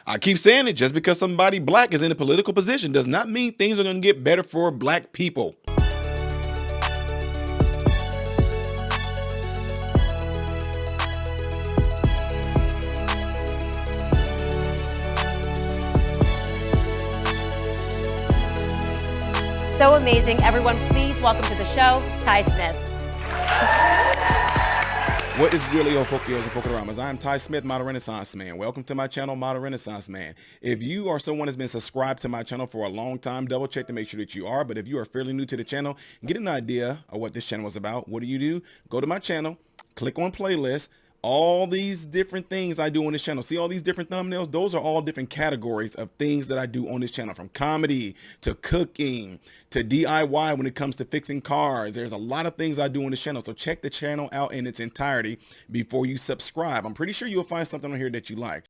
I keep saying it, just because somebody black is in a political position does not mean things are going to get better for black people. So amazing. Everyone, please welcome to the show, Ty Smith. What is really Fokios and Fokaramas? I am Ty Smith, Model Renaissance Man. Welcome to my channel, Model Renaissance Man. If you are someone that's been subscribed to my channel for a long time, double check to make sure that you are. But if you are fairly new to the channel, get an idea of what this channel is about. What do? Go to my channel, click on playlist. All these different things I do on this channel. See all these different thumbnails? Those are all different categories of things that I do on this channel, from comedy to cooking to DIY when it comes to fixing cars. There's a lot of things I do on this channel. So check the channel out in its entirety before you subscribe. I'm pretty sure you'll find something on here that you like.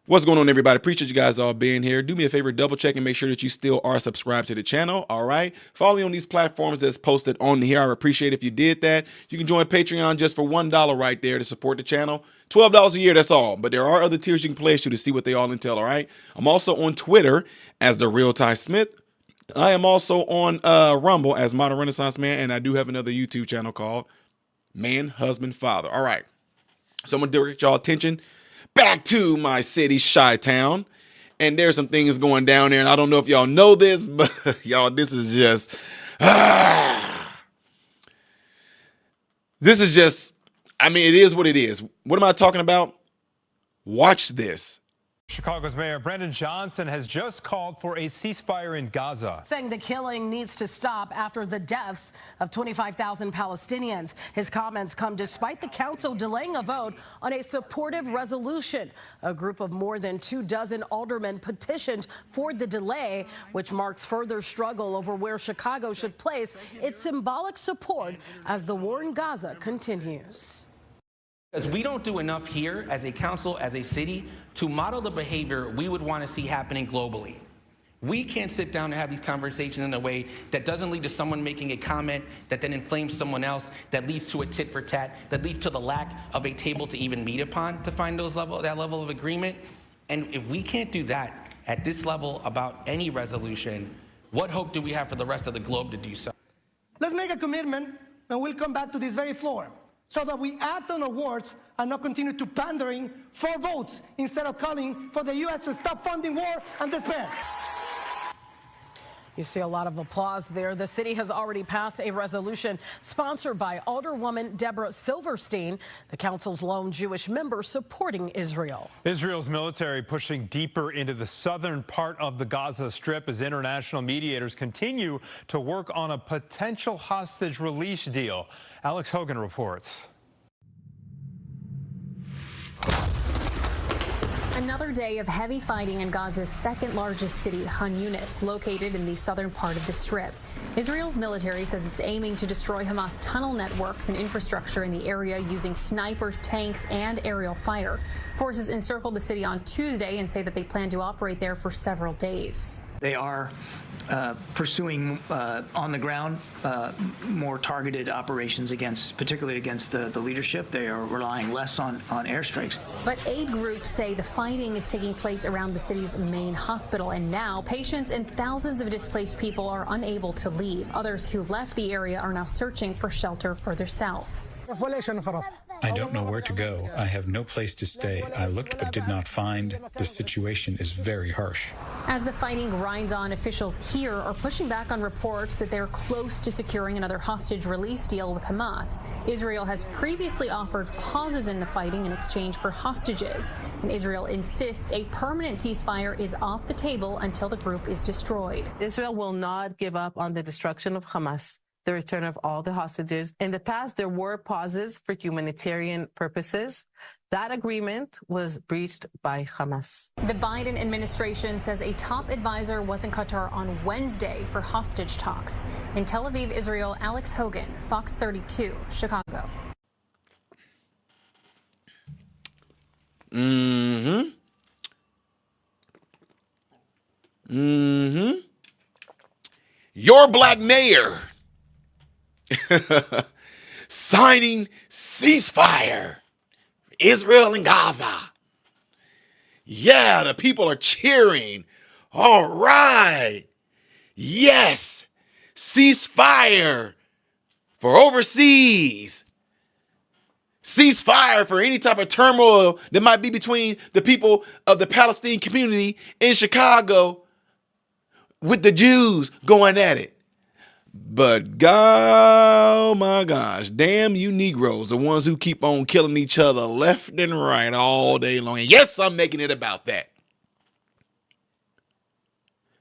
What's going on, everybody? Appreciate you guys all being here. Do me a favor, double check and make sure that you still are subscribed to the channel. All right. Follow me on these platforms that's posted on here. I would appreciate if you did that. You can join Patreon just for $1 right there to support the channel. $12 a year, that's all. But there are other tiers you can pledge to see what they all entail. All right. I'm also on Twitter as The Real Ty Smith. I am also on Rumble as Modern Renaissance Man. And I do have another YouTube channel called Man, Husband, Father. All right. So I'm going to direct y'all attention back to my city, Chi-Town, and there's some things going down there, and I don't know if y'all know this, but y'all, this is just, I mean, it is what it is. What am I talking about? Watch this. Chicago's Mayor Brendan Johnson has just called for a ceasefire in Gaza, saying the killing needs to stop after the deaths of 25,000 Palestinians. His comments come despite the council delaying a vote on a supportive resolution. A group of more than 24 aldermen petitioned for the delay, which marks further struggle over where Chicago should place its symbolic support as the war in Gaza continues. Because we don't do enough here as a council, as a city, to model the behavior we would want to see happening globally. We can't sit down and have these conversations in a way that doesn't lead to someone making a comment that then inflames someone else, that leads to a tit for tat, that leads to the lack of a table to even meet upon to find that level of agreement. And if we can't do that at this level about any resolution, what hope do we have for the rest of the globe to do so? Let's make a commitment, and we'll come back to this very floor, so that we act on our words and not continue to pandering for votes instead of calling for the U.S. to stop funding war and despair. You see a lot of applause there. The city has already passed a resolution sponsored by Alderwoman Deborah Silverstein, the council's lone Jewish member supporting Israel. Israel's military pushing deeper into the southern part of the Gaza Strip as international mediators continue to work on a potential hostage release deal. Alex Hogan reports. Another day of heavy fighting in Gaza's second largest city, Khan Yunis, located in the southern part of the Strip. Israel's military says it's aiming to destroy Hamas tunnel networks and infrastructure in the area using snipers, tanks, and aerial fire. Forces encircled the city on Tuesday and say that they plan to operate there for several days. They are pursuing on the ground more targeted operations particularly against the leadership. They are relying less on airstrikes. But aid groups say the fighting is taking place around the city's main hospital, and now patients and thousands of displaced people are unable to leave. Others who left the area are now searching for shelter further south. I don't know where to go. I have no place to stay. I looked but did not find. The situation is very harsh. As the fighting grinds on, officials here are pushing back on reports that they're close to securing another hostage release deal with Hamas. Israel has previously offered pauses in the fighting in exchange for hostages, and Israel insists a permanent ceasefire is off the table until the group is destroyed. Israel will not give up on the destruction of Hamas, the return of all the hostages. In the past, there were pauses for humanitarian purposes. That agreement was breached by Hamas. The Biden administration says a top advisor was in Qatar on Wednesday for hostage talks. In Tel Aviv, Israel, Alex Hogan, Fox 32, Chicago. Your black mayor signing ceasefire, Israel and Gaza. Yeah, the people are cheering. All right. Yes. Ceasefire for overseas. Ceasefire for any type of turmoil that might be between the people of the Palestinian community in Chicago with the Jews going at it. But God, oh my gosh, damn you Negroes, the ones who keep on killing each other left and right all day long. And yes, I'm making it about that.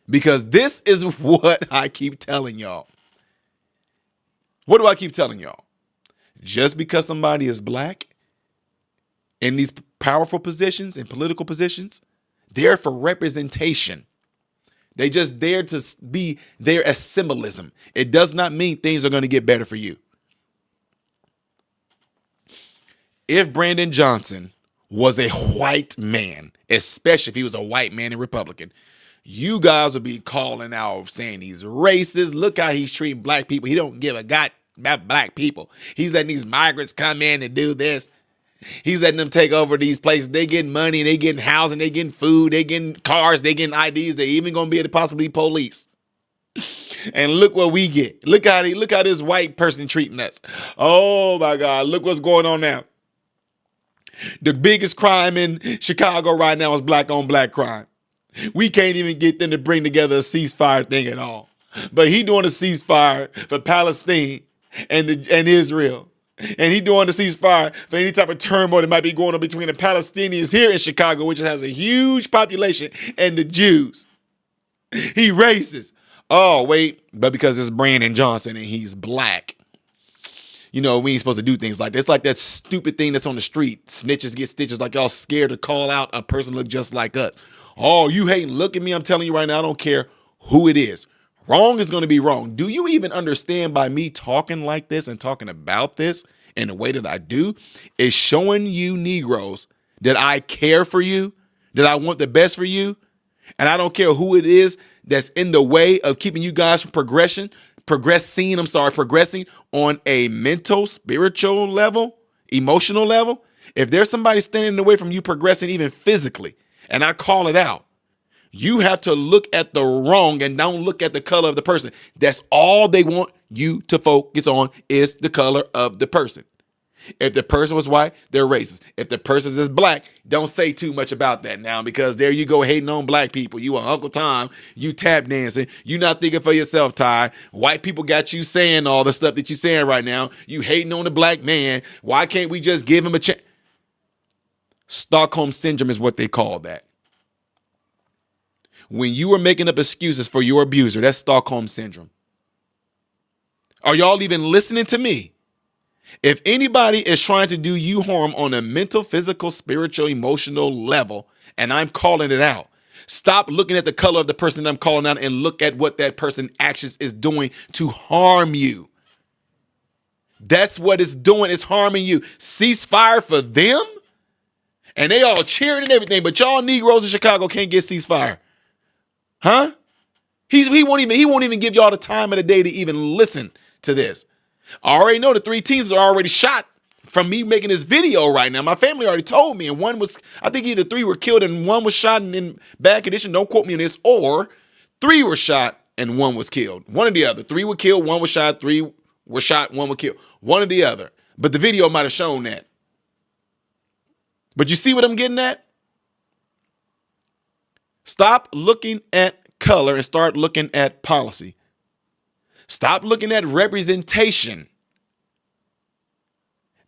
Because this is what I keep telling y'all. What do I keep telling y'all? Just because somebody is black in these powerful positions and political positions, they're for representation. They just there to be there as symbolism. It does not mean things are going to get better for you. If Brandon Johnson was a white man, especially if he was a white man and Republican, you guys would be calling out saying he's racist. Look how he's treating black people. He don't give a god about black people. He's letting these migrants come in and do this. He's letting them take over these places. They getting money, they getting housing, they getting food, they getting cars, they getting IDs. They even gonna be able to possibly police. And look what we get. Look how this white person treating us. Oh my God! Look what's going on now. The biggest crime in Chicago right now is black on black crime. We can't even get them to bring together a ceasefire thing at all. But he doing a ceasefire for Palestine and Israel. And he doing the ceasefire for any type of turmoil that might be going on between the Palestinians here in Chicago, which has a huge population, and the Jews. He racist. Oh, wait, but because it's Brandon Johnson and he's black. You know, we ain't supposed to do things like that. It's like that stupid thing that's on the street. Snitches get stitches, like y'all scared to call out a person look just like us. Oh, you hating, look at me. I'm telling you right now, I don't care who it is. Wrong is going to be wrong. Do you even understand by me talking like this and talking about this in the way that I do is showing you Negroes that I care for you, that I want the best for you, and I don't care who it is that's in the way of keeping you guys from progressing on a mental, spiritual level, emotional level. If there's somebody standing in the way from you progressing even physically, and I call it out, you have to look at the wrong and don't look at the color of the person. That's all they want you to focus on is the color of the person. If the person was white, they're racist. If the person is black, don't say too much about that now, because there you go hating on black people. You are Uncle Tom, you tap dancing. You not thinking for yourself, Ty. White people got you saying all the stuff that you're saying right now. You hating on the black man. Why can't we just give him a chance? Stockholm syndrome is what they call that. When you are making up excuses for your abuser, that's Stockholm syndrome. Are y'all even listening to me? If anybody is trying to do you harm on a mental, physical, spiritual, emotional level, and I'm calling it out, stop looking at the color of the person that I'm calling out and look at what that person's actions is doing to harm you. That's what it's doing. It's harming you. Ceasefire for them? And they all cheering and everything, but y'all Negroes in Chicago can't get ceasefire. Huh? He won't even give y'all the time of the day to even listen to this. I already know the 3 teens are already shot from me making this video right now. My family already told me, and one was, I think either 3 were killed and 1 was shot and in bad condition. Don't quote me on this. Or 3 were shot and 1 was killed. One or the other. 3 were killed, 1 was shot, 3 were shot, 1 was killed. One or the other. But the video might have shown that. But you see what I'm getting at? Stop looking at color and start looking at policy. Stop looking at representation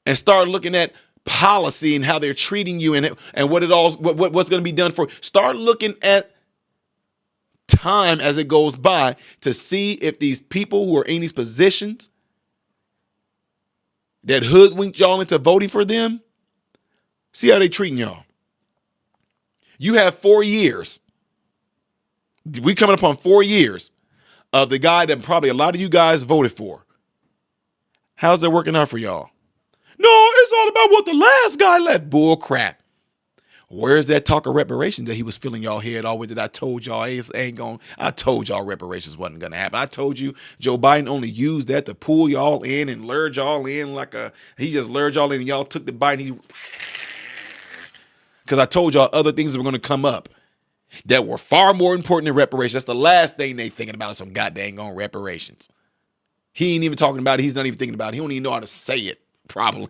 and start looking at policy and how they're treating you and what what's going to be done for. Start looking at time as it goes by to see if these people who are in these positions that hoodwinked y'all into voting for them, see how they treating y'all. You have 4 years. We coming up on 4 years of the guy that probably a lot of you guys voted for. How's that working out for y'all? No, it's all about what the last guy left. Bull crap. Where's that talk of reparations that he was filling y'all head all with that I told y'all I told y'all reparations wasn't going to happen. I told you Joe Biden only used that to pull y'all in and lured y'all in he just lured y'all in and y'all took the bite. because I told y'all other things were going to come up that were far more important than reparations. That's the last thing they thinking about is some goddamn on reparations. He ain't even talking about it. He's not even thinking about it. He don't even know how to say it, probably.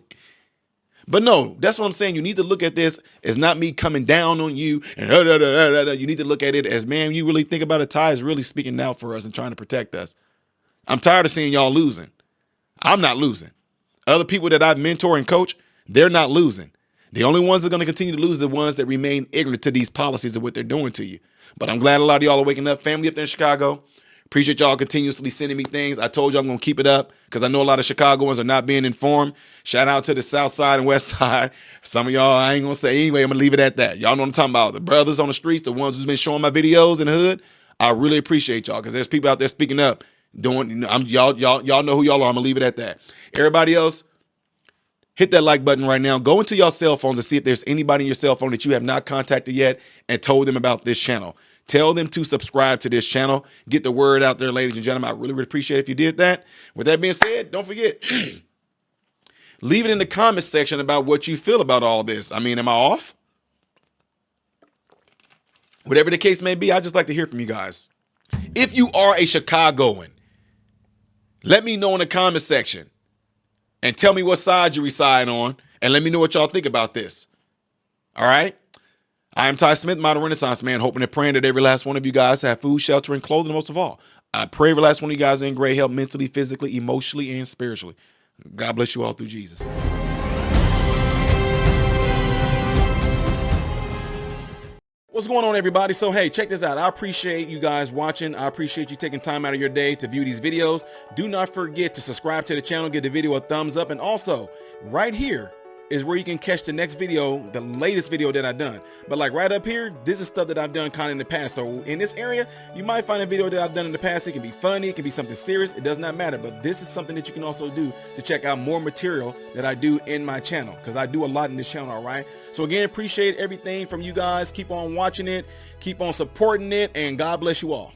But no, that's what I'm saying. You need to look at this as not me coming down on you. And you need to look at it as, man, you really think about it. Ty is really speaking out for us and trying to protect us. I'm tired of seeing y'all losing. I'm not losing. Other people that I've mentored and coached, they're not losing. The only ones that are going to continue to lose are the ones that remain ignorant to these policies and what they're doing to you. But I'm glad a lot of y'all are waking up. Family up there in Chicago. Appreciate y'all continuously sending me things. I told you I'm going to keep it up because I know a lot of Chicagoans are not being informed. Shout out to the South Side and West Side. Some of y'all, I ain't going to say anyway. I'm going to leave it at that. Y'all know what I'm talking about. The brothers on the streets, the ones who's been showing my videos in the hood. I really appreciate y'all because there's people out there speaking up. Y'all know who y'all are. I'm going to leave it at that. Everybody else, hit that like button right now. Go into your cell phones and see if there's anybody in your cell phone that you have not contacted yet and told them about this channel. Tell them to subscribe to this channel. Get the word out there, ladies and gentlemen. I really would appreciate it if you did that. With that being said, don't forget, leave it in the comment section about what you feel about all this. I mean, am I off? Whatever the case may be, I'd just like to hear from you guys. If you are a Chicagoan, let me know in the comment section and tell me what side you reside on and let me know what y'all think about this. All right? I am Ty Smith, modern Renaissance man, hoping and praying that every last one of you guys have food, shelter, and clothing. Most of all, I pray every last one of you guys are in great health mentally, physically, emotionally, and spiritually. God bless you all through Jesus. What's going on, everybody? So, hey, check this out. I appreciate you guys watching. I appreciate you taking time out of your day to view these videos. Do not forget to subscribe to the channel, give the video a thumbs up, and also right here is where you can catch the next video, the latest video that I've done. But like right up here, this is stuff that I've done kind of in the past. So in this area, you might find a video that I've done in the past. It can be funny, it can be something serious. It does not matter. But this is something that you can also do to check out more material that I do in my channel, because I do a lot in this channel, all right? So again, appreciate everything from you guys. Keep on watching it, keep on supporting it, and God bless you all.